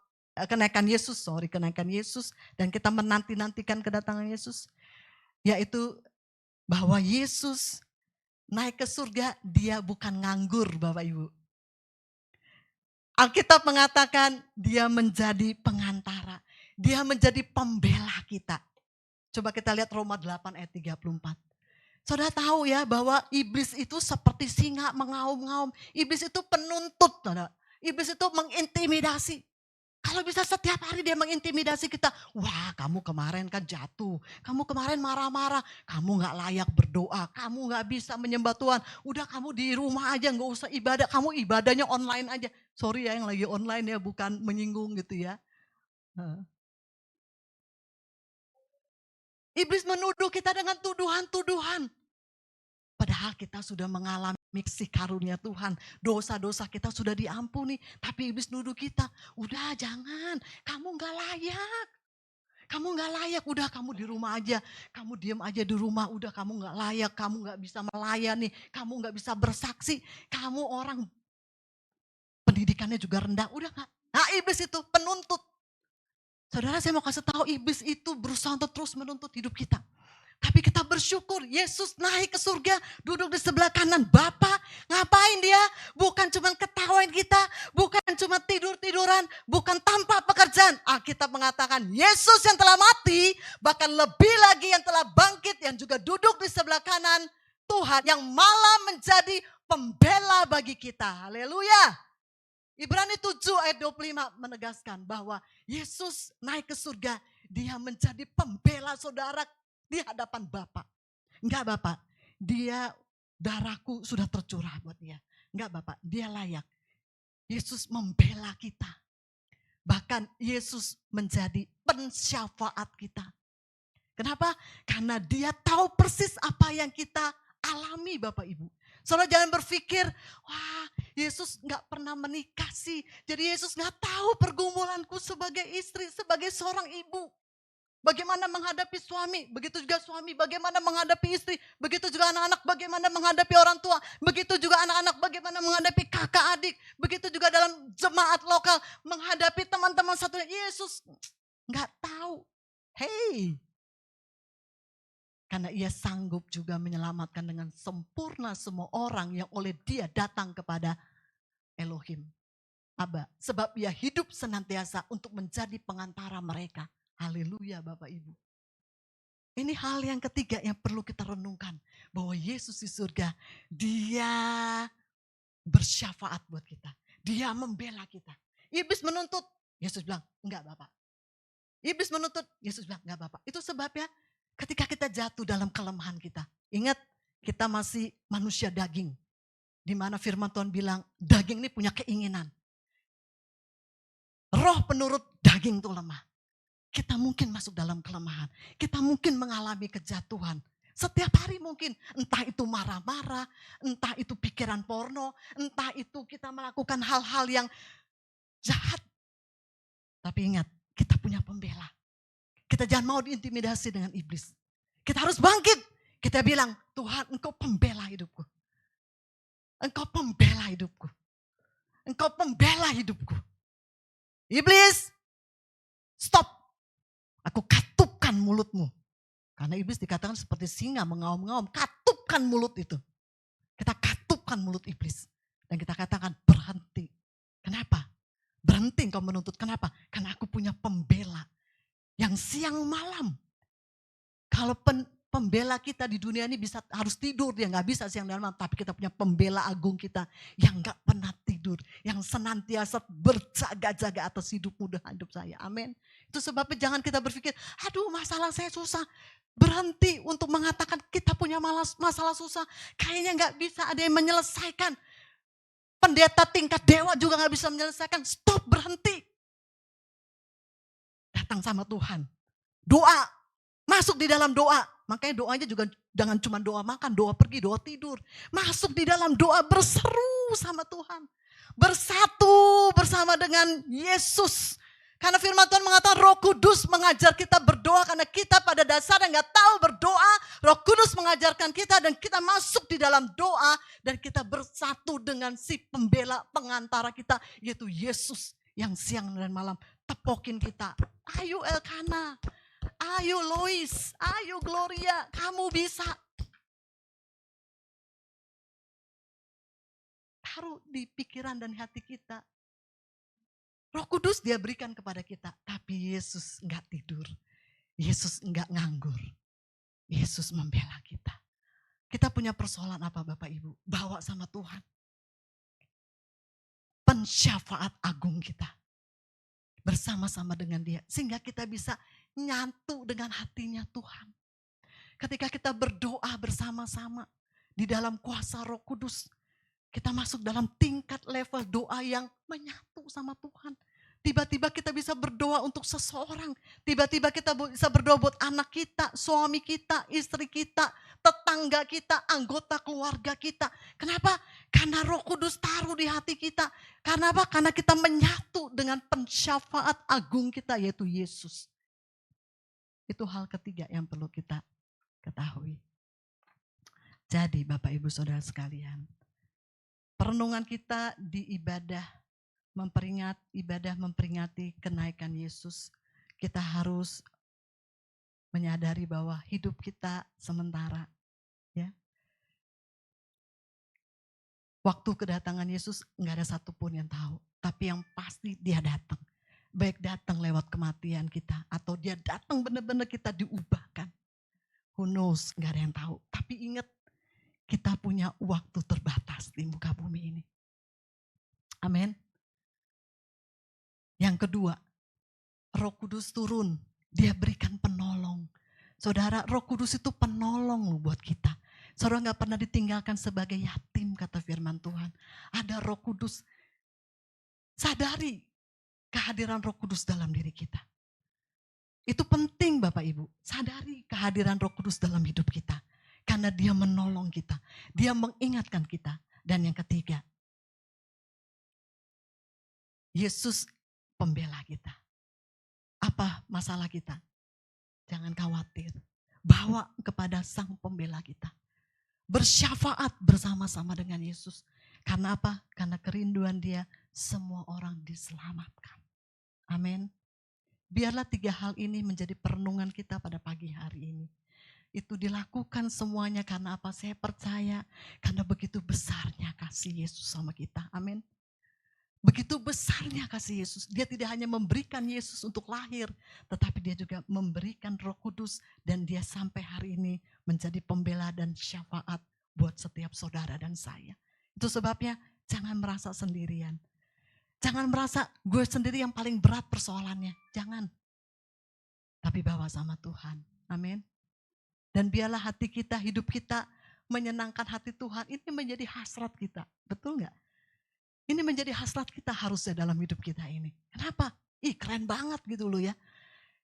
kenaikan Yesus, dan kita menanti-nantikan kedatangan Yesus, yaitu bahwa Yesus naik ke surga, dia bukan nganggur Bapak Ibu. Alkitab mengatakan dia menjadi pengantara, dia menjadi pembela kita. Coba kita lihat Roma 8 ayat 34. Saudara tahu ya bahwa iblis itu seperti singa mengaum-ngaum. Iblis itu penuntut. Iblis itu mengintimidasi. Kalau bisa setiap hari dia mengintimidasi kita. Wah, kamu kemarin kan jatuh. Kamu kemarin marah-marah. Kamu gak layak berdoa. Kamu gak bisa menyembah Tuhan. Udah kamu di rumah aja, gak usah ibadah. Kamu ibadahnya online aja. Sorry ya yang lagi online ya, bukan menyinggung gitu ya. Iblis menuduh kita dengan tuduhan-tuduhan. Padahal kita sudah mengalami kasih karunia Tuhan. Dosa-dosa kita sudah diampuni. Tapi iblis nuduh kita, udah jangan, kamu gak layak. Kamu gak layak, udah kamu di rumah aja. Kamu diam aja di rumah, udah kamu gak layak. Kamu gak bisa melayani, kamu gak bisa bersaksi. Kamu orang pendidikannya juga rendah, udah gak. Nah iblis itu penuntut. Saudara saya mau kasih tahu, iblis itu berusaha untuk terus menuntut hidup kita. Tapi kita bersyukur, Yesus naik ke surga, duduk di sebelah kanan Bapa. Ngapain dia? Bukan cuma ketawain kita, bukan cuma tidur-tiduran, bukan tanpa pekerjaan. Alkitab mengatakan Yesus yang telah mati, bahkan lebih lagi yang telah bangkit, yang juga duduk di sebelah kanan Tuhan, yang malah menjadi pembela bagi kita. Haleluya. Ibrani 7 ayat 25 menegaskan bahwa Yesus naik ke surga, dia menjadi pembela saudara di hadapan Bapa. Enggak Bapak, dia darahku sudah tercurah buat dia. Enggak Bapak, dia layak. Yesus membela kita. Bahkan Yesus menjadi pensyafaat kita. Kenapa? Karena dia tahu persis apa yang kita alami Bapak Ibu. Saudara jangan berpikir, wah Yesus gak pernah menikah sih. Jadi Yesus gak tahu pergumulanku sebagai istri, sebagai seorang ibu. Bagaimana menghadapi suami, begitu juga suami bagaimana menghadapi istri, begitu juga anak-anak bagaimana menghadapi orang tua, begitu juga anak-anak bagaimana menghadapi kakak adik, begitu juga dalam jemaat lokal menghadapi teman-teman satunya. Yesus nggak tahu. Hey, karena ia sanggup juga menyelamatkan dengan sempurna semua orang yang oleh dia datang kepada Elohim, Aba. Sebab ia hidup senantiasa untuk menjadi pengantara mereka. Haleluya Bapak Ibu. Ini hal yang ketiga yang perlu kita renungkan. Bahwa Yesus di surga, dia bersyafaat buat kita. Dia membela kita. Iblis menuntut, Yesus bilang, enggak Bapak. Iblis menuntut, Yesus bilang, enggak Bapak. Itu sebabnya ketika kita jatuh dalam kelemahan kita. Ingat, kita masih manusia daging. Di mana firman Tuhan bilang, daging ini punya keinginan. Roh penurut daging itu lemah. Kita mungkin masuk dalam kelemahan. Kita mungkin mengalami kejatuhan. Setiap hari mungkin. Entah itu marah-marah. Entah itu pikiran porno. Entah itu kita melakukan hal-hal yang jahat. Tapi ingat, kita punya pembela. Kita jangan mau diintimidasi dengan iblis. Kita harus bangkit. Kita bilang, Tuhan engkau pembela hidupku. Engkau pembela hidupku. Engkau pembela hidupku. Iblis, stop. Aku katupkan mulutmu. Karena iblis dikatakan seperti singa mengaum-ngaum. Katupkan mulut itu. Kita katupkan mulut iblis. Dan kita katakan berhenti. Kenapa? Berhenti engkau menuntut. Kenapa? Karena aku punya pembela. Yang siang malam. Kalau pembela kita di dunia ini bisa harus tidur. Dia gak bisa siang dan malam. Tapi kita punya pembela agung kita. Yang gak pernah tidur. Yang senantiasa berjaga-jaga atas hidupmu dan hidup saya. Amin. Itu sebabnya jangan kita berpikir, aduh masalah saya susah. Berhenti untuk mengatakan kita punya masalah susah. Kayaknya gak bisa ada yang menyelesaikan. Pendeta tingkat dewa juga gak bisa menyelesaikan. Stop, berhenti. Datang sama Tuhan. Doa. Masuk di dalam doa. Makanya doanya juga jangan cuma doa makan, doa pergi, doa tidur. Masuk di dalam doa, berseru sama Tuhan. Bersatu bersama dengan Yesus. Karena firman Tuhan mengatakan Roh Kudus mengajar kita berdoa. Karena kita pada dasarnya gak tahu berdoa. Roh Kudus mengajarkan kita dan kita masuk di dalam doa. Dan kita bersatu dengan si pembela pengantara kita. Yaitu Yesus yang siang dan malam tepokin kita. Ayo Elkana, ayo Lois, ayo Gloria, kamu bisa. Taruh di pikiran dan hati kita. Roh Kudus dia berikan kepada kita. Tapi Yesus enggak tidur. Yesus enggak nganggur. Yesus membela kita. Kita punya persoalan apa Bapak Ibu? Bawa sama Tuhan. Pensyafaat agung kita. Bersama-sama dengan dia. Sehingga kita bisa nyatu dengan hatinya Tuhan. Ketika kita berdoa bersama-sama. Di dalam kuasa Roh Kudus. Kita masuk dalam tingkat level doa yang menyatu sama Tuhan. Tiba-tiba kita bisa berdoa untuk seseorang. Tiba-tiba kita bisa berdoa buat anak kita, suami kita, istri kita, tetangga kita, anggota keluarga kita. Kenapa? Karena Roh Kudus taruh di hati kita. Karena apa? Karena kita menyatu dengan pensyafaat agung kita yaitu Yesus. Itu hal ketiga yang perlu kita ketahui. Jadi Bapak Ibu Saudara sekalian. Perenungan kita di ibadah memperingati kenaikan Yesus. Kita harus menyadari bahwa hidup kita sementara. Ya. Waktu kedatangan Yesus nggak ada satupun yang tahu. Tapi yang pasti dia datang. Baik datang lewat kematian kita, atau dia datang benar-benar kita diubahkan. Who knows, nggak ada yang tahu. Tapi ingat, kita punya waktu terbatas di muka bumi ini. Amin. Yang kedua, Roh Kudus turun, dia berikan penolong. Saudara, Roh Kudus itu penolong loh buat kita. Saudara gak pernah ditinggalkan sebagai yatim, kata firman Tuhan. Ada Roh Kudus. Sadari kehadiran Roh Kudus dalam diri kita. Itu penting Bapak Ibu. Sadari kehadiran Roh Kudus dalam hidup kita. Karena dia menolong kita. Dia mengingatkan kita. Dan yang ketiga, Yesus pembela kita. Apa masalah kita? Jangan khawatir. Bawa kepada Sang Pembela kita. Bersyafaat bersama-sama dengan Yesus. Karena apa? Karena kerinduan dia semua orang diselamatkan. Amin. Biarlah 3 hal ini menjadi perenungan kita pada pagi hari ini. Itu dilakukan semuanya karena apa? Saya percaya karena begitu besarnya kasih Yesus sama kita. Amin. Begitu besarnya kasih Yesus. Dia tidak hanya memberikan Yesus untuk lahir, tetapi dia juga memberikan Roh Kudus, dan dia sampai hari ini menjadi pembela dan syafaat buat setiap saudara dan saya. Itu sebabnya jangan merasa sendirian. Jangan merasa gue sendiri yang paling berat persoalannya. Jangan. Tapi bawa sama Tuhan. Amin. Dan biarlah hati kita, hidup kita menyenangkan hati Tuhan. Ini menjadi hasrat kita. Betul gak? Ini menjadi hasrat kita harusnya dalam hidup kita ini. Kenapa? Keren banget gitu loh ya.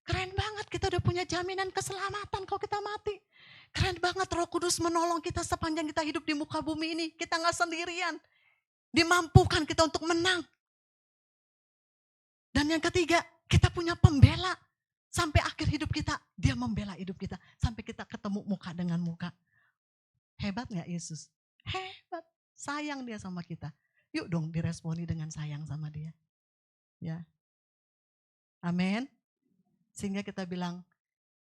Keren banget kita udah punya jaminan keselamatan kalau kita mati. Keren banget Roh Kudus menolong kita sepanjang kita hidup di muka bumi ini. Kita gak sendirian. Dimampukan kita untuk menang. Dan yang ketiga, kita punya pembela. Sampai akhir hidup kita, dia membela hidup kita. Sampai kita ketemu muka dengan muka. Hebat gak Yesus? Hebat. Sayang dia sama kita. Yuk dong diresponi dengan sayang sama dia. Ya. Amin. Sehingga kita bilang,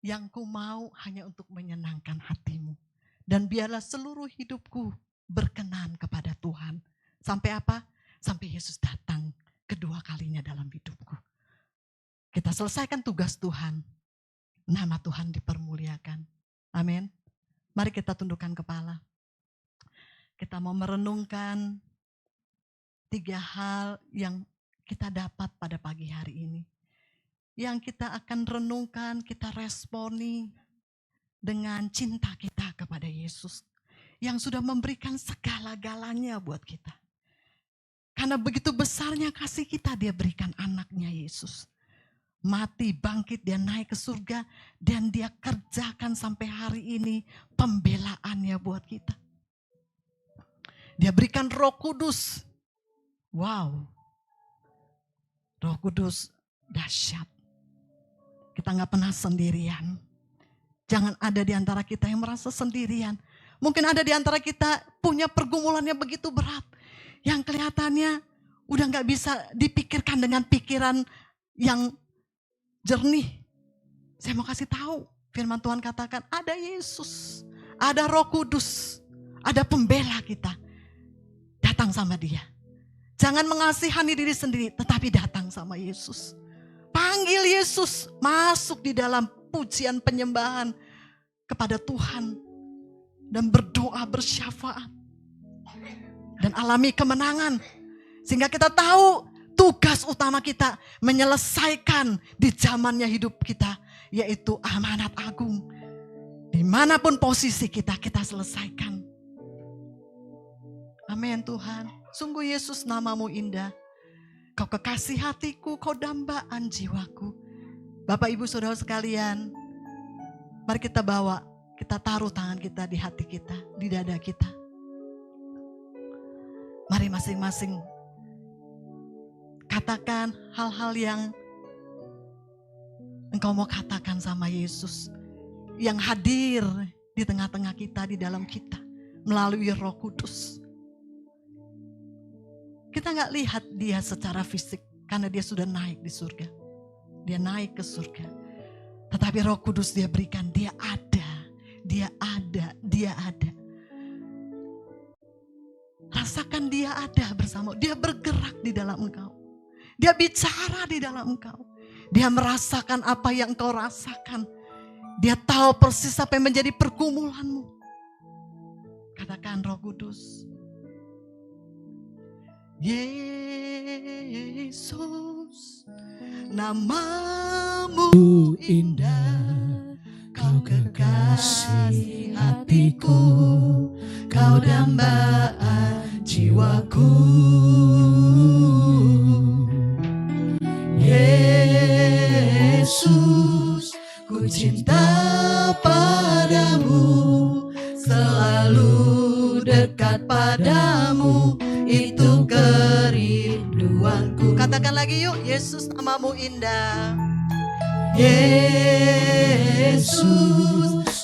yang ku mau hanya untuk menyenangkan hatimu. Dan biarlah seluruh hidupku berkenan kepada Tuhan. Sampai apa? Sampai Yesus datang kedua kalinya dalam hidupku. Kita selesaikan tugas Tuhan. Nama Tuhan dipermuliakan. Amin. Mari kita tundukkan kepala. Kita mau merenungkan 3 hal yang kita dapat pada pagi hari ini. Yang kita akan renungkan, kita responi dengan cinta kita kepada Yesus. Yang sudah memberikan segala-galanya buat kita. Karena begitu besarnya kasih kita, dia berikan anaknya Yesus. Mati, bangkit, dia naik ke surga. Dan dia kerjakan sampai hari ini pembelaannya buat kita. Dia berikan Roh Kudus. Wow, Roh Kudus dahsyat. Kita gak pernah sendirian. Jangan ada di antara kita yang merasa sendirian. Mungkin ada di antara kita punya pergumulannya begitu berat. Yang kelihatannya udah gak bisa dipikirkan dengan pikiran yang jernih. Saya mau kasih tahu, firman Tuhan katakan ada Yesus. Ada Roh Kudus. Ada pembela kita. Datang sama dia. Jangan mengasihani diri sendiri, tetapi datang sama Yesus. Panggil Yesus, masuk di dalam pujian penyembahan kepada Tuhan. Dan berdoa bersyafaat. Dan alami kemenangan. Sehingga kita tahu tugas utama kita menyelesaikan di zamannya hidup kita. Yaitu amanat agung. Dimanapun posisi kita, kita selesaikan. Amin Tuhan. Sungguh Yesus namamu indah. Kau kekasih hatiku, kau dambaan jiwaku. Bapak ibu saudara sekalian. Mari kita bawa, kita taruh tangan kita di hati kita, di dada kita. Mari masing-masing katakan hal-hal yang engkau mau katakan sama Yesus. Yang hadir di tengah-tengah kita, di dalam kita. Melalui Roh Kudus. Kita gak lihat dia secara fisik karena dia sudah naik di surga. Dia naik ke surga. Tetapi Roh Kudus dia berikan, dia ada, dia ada, dia ada. Rasakan dia ada bersama, dia bergerak di dalam engkau. Dia bicara di dalam engkau. Dia merasakan apa yang engkau rasakan. Dia tahu persis apa yang menjadi pergumulanmu. Katakan Roh Kudus. Yesus, namamu indah, kau kekasih hatiku, kau dambaan jiwaku. Yesus, ku cinta padamu, selalu dekat padamu, itu kerinduanku. Katakan lagi yuk, Yesus namamu indah. Yesus,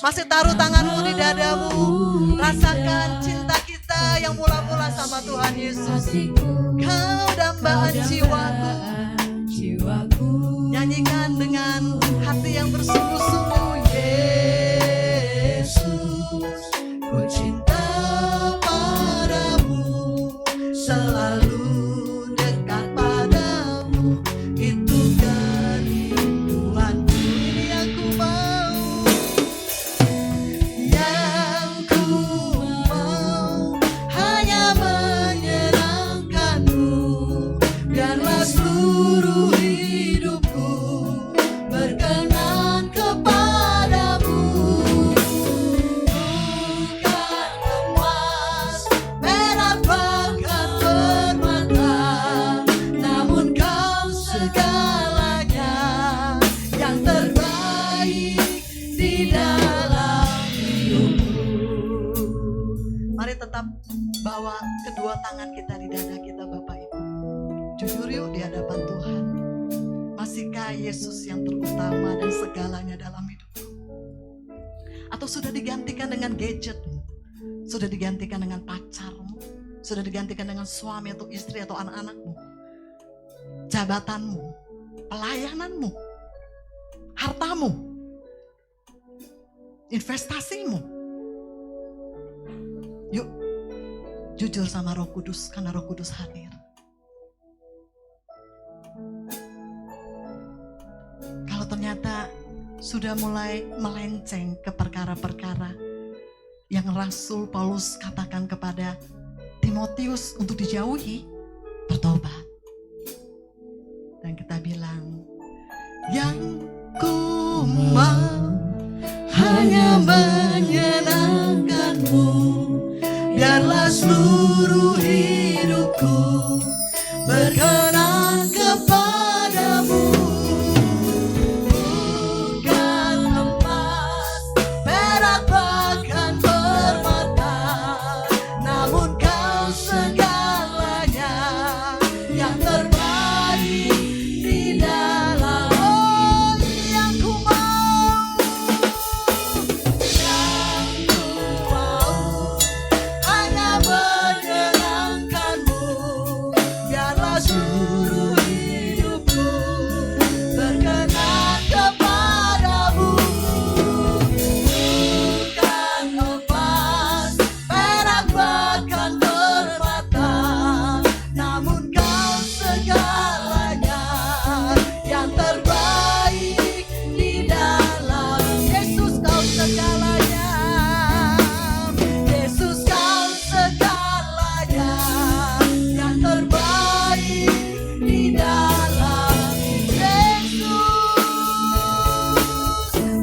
masih taruh tanganmu di dadamu, rasakan cinta kita yang mula-mula sama Tuhan Yesus. Kau dambaan jiwaku. Nyanyikan dengan hati yang bersungguh-sungguh. Yesus, ku cinta padamu, selalu dekat padamu, itu kerinduanku. Ini yang ku mau, hanya menyenangkanmu. Biarlah seluruh hidupku berkenan kepadamu. Bukan emas, perak, bahkan permata, namun kau segalanya yang terbaik di dalam hidupku. Mari tetap bawa kedua tangan kita di dada kita, Bapak Ibu. Jujur yuk di hadapan Tuhan. Masihkah Yesus yang terutama dan segalanya dalam hidupmu? Atau sudah digantikan dengan gadgetmu? Sudah digantikan dengan pacarmu? Sudah digantikan dengan suami atau istri atau anak-anakmu? Jabatanmu? Pelayananmu? Hartamu? Investasimu? Yuk, jujur sama Roh Kudus, karena Roh Kudus hadir. Kalau ternyata sudah mulai melenceng ke perkara-perkara yang Rasul Paulus katakan kepada Timotius untuk dijauhi, bertobat. Dan kita bilang, yang ku mau hanya menyenangkanmu, biarlah seluruh hidupku berkenan kepadamu. Bukan emas, perak, bahkan permata, namun kau segalanya yang terbaik di dalam. Oh, yang ku mau, hanya menyenangkanmu, biarlah seluruh hidupku berkenan kepadamu. Bukan emas, perak, bahkan permata, namun kau segalanya yang terbaik di dalam. Yesus kau segalanya, Yesus kau segalanya yang terbaik di dalam.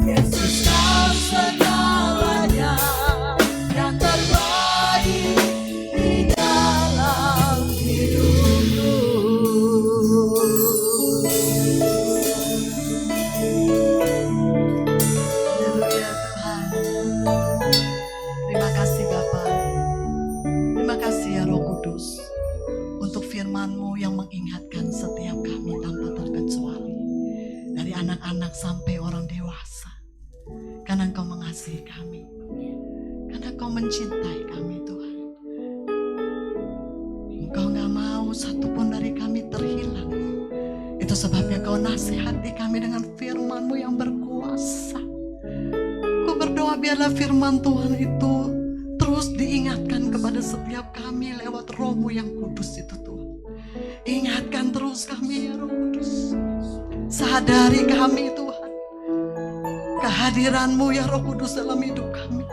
Yesus kau segalanya yang terbaik di dalam hidupku. Haleluya Tuhan. Terima kasih Bapa. Terima kasih ya Roh Kudus untuk firman-Mu yang mengingatkan setiap kami tanpa terkecuali, dari anak-anak sampai orang dewasa. Karena Engkau mengasihi kami, karena Engkau mencintai kami Tuhan. Engkau gak mau satupun dari kami terhilang. Itu sebabnya Kau nasihati kami dengan firman-Mu yang berkuasa. kuasa. Ku berdoa biarlah firman Tuhan itu terus diingatkan kepada setiap kami lewat Roh-Mu yang kudus itu Tuhan. Ingatkan terus kami ya Roh Kudus. Sadari kami Tuhan, kehadiran-Mu ya Roh Kudus dalam hidup kami.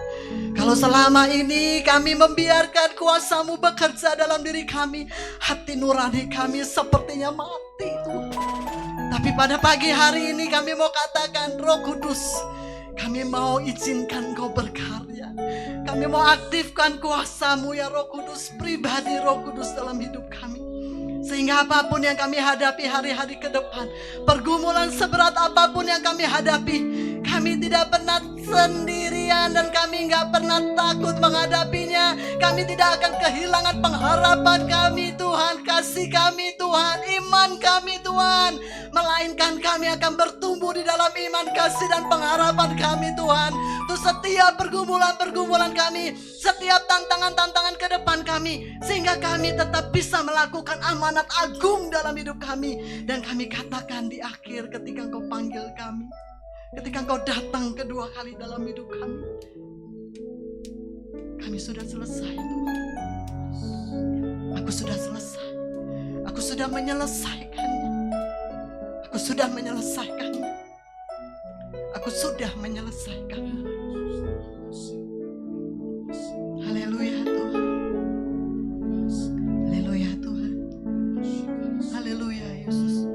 Kalau selama ini kami membiarkan kuasa-Mu bekerja dalam diri kami, hati nurani kami sepertinya mati Tuhan. Tapi pada pagi hari ini kami mau katakan, Roh Kudus, kami mau izinkan Kau berkarya. Kami mau aktifkan kuasa-Mu ya Roh Kudus, pribadi Roh Kudus dalam hidup kami. Sehingga apapun yang kami hadapi hari-hari ke depan, pergumulan seberat apapun yang kami hadapi, kami tidak pernah sendirian dan kami nggak pernah takut menghadapinya. Kami tidak akan kehilangan pengharapan kami Tuhan, kasih kami Tuhan, iman kami Tuhan. Melainkan kami akan bertumbuh di dalam iman, kasih dan pengharapan kami Tuhan. Untuk setiap pergumulan-pergumulan kami, setiap tantangan-tantangan ke depan kami. Sehingga kami tetap bisa melakukan amanat agung dalam hidup kami. Dan kami katakan di akhir ketika Engkau panggil kami, ketika Engkau datang kedua kali dalam hidup kami sudah selesai Tuhan. Aku sudah selesai. Aku sudah menyelesaikannya. Aku sudah menyelesaikannya. Aku sudah menyelesaikannya. Haleluya Tuhan. Haleluya Tuhan. Haleluya Yesus.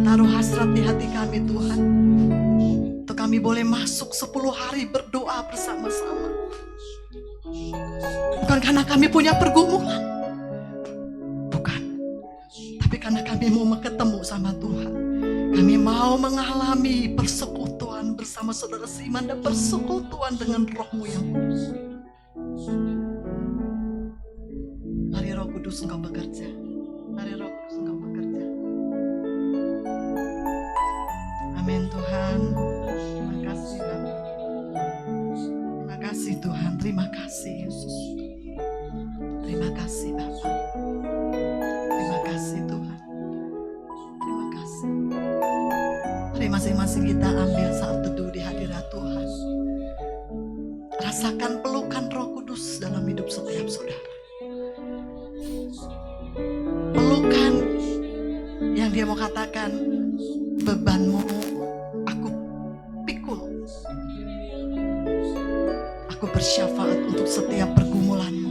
Taruh hasrat di hati kami Tuhan, untuk kami boleh masuk 10 hari berdoa bersama-sama. Bukan karena kami punya pergumulan, bukan, tapi karena kami mau ketemu sama Tuhan. Kami mau mengalami persekutuan bersama saudara seiman dan persekutuan dengan Roh-Mu yang kudus. Mari Roh Kudus Engkau bekerja. Mari Roh Kudus Engkau bekerja. Amin Tuhan. Terima kasih Bapa. Terima kasih Tuhan. Terima kasih Yesus. Terima kasih Bapa. Terima kasih Tuhan. Terima kasih. Mari masing-masing kita ambil saat teduh di hadirat Tuhan. Rasakan pelukan Roh Kudus dalam hidup setiap saudara. Pelukan yang Dia mau katakan, bebanmu aku pikul. Aku bersyafaat untuk setiap pergumulanmu.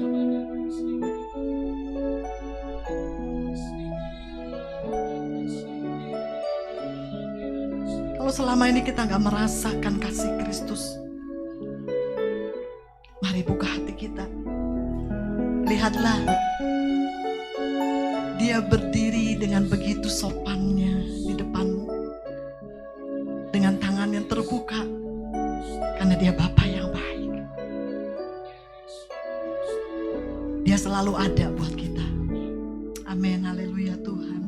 Kalau selama ini kita gak merasakan kasih Kristus, mari buka hati kita. Lihatlah, Dia berdiri dengan begitu sopannya di depanmu, dengan tangan yang terbuka, karena Dia Bapa yang baik. Dia selalu ada buat kita. Amin, haleluya Tuhan.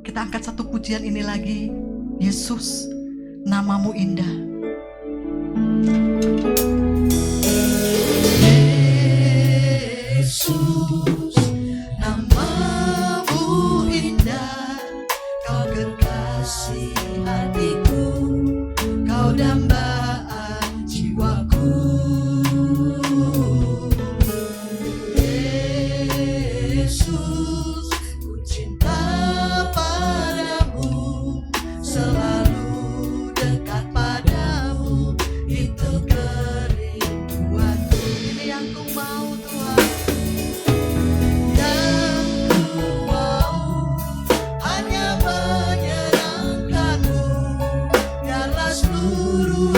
Kita angkat satu pujian ini lagi. Yesus, namamu indah. Yesus, namamu indah. Kau kekasih hatiku, Kau dambaan jiwaku. Yesus, ku cinta padamu, selalu dekat padamu, itu kerinduanku. Ini yang ku mau Tuhan, yang ku mau hanya menyenangkanmu, biarlah seluruh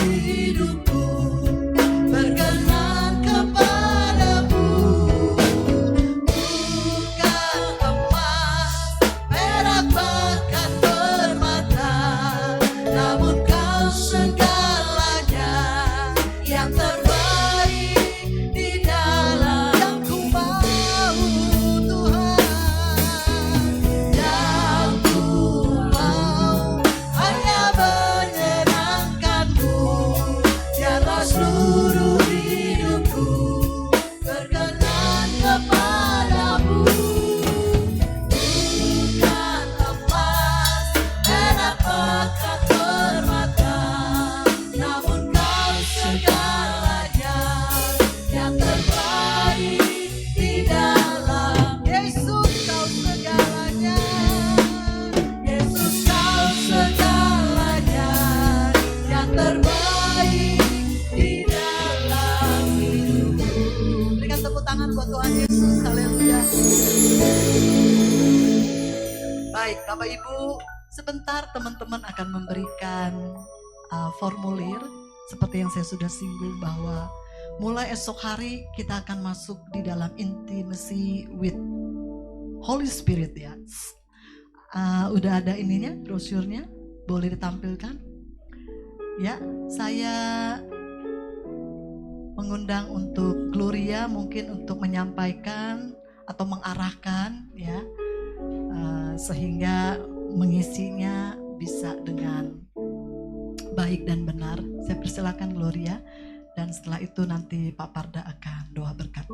Bapak Ibu, sebentar teman-teman akan memberikan formulir seperti yang saya sudah singgung bahwa mulai esok hari kita akan masuk di dalam intimacy with Holy Spirit ya. Udah ada ininya, brosurnya, boleh ditampilkan. Ya, saya mengundang untuk Gloria mungkin untuk menyampaikan atau mengarahkan ya, sehingga mengisinya bisa dengan baik dan benar. Saya persilakan Gloria, dan setelah itu nanti Pak Parda akan doa berkat.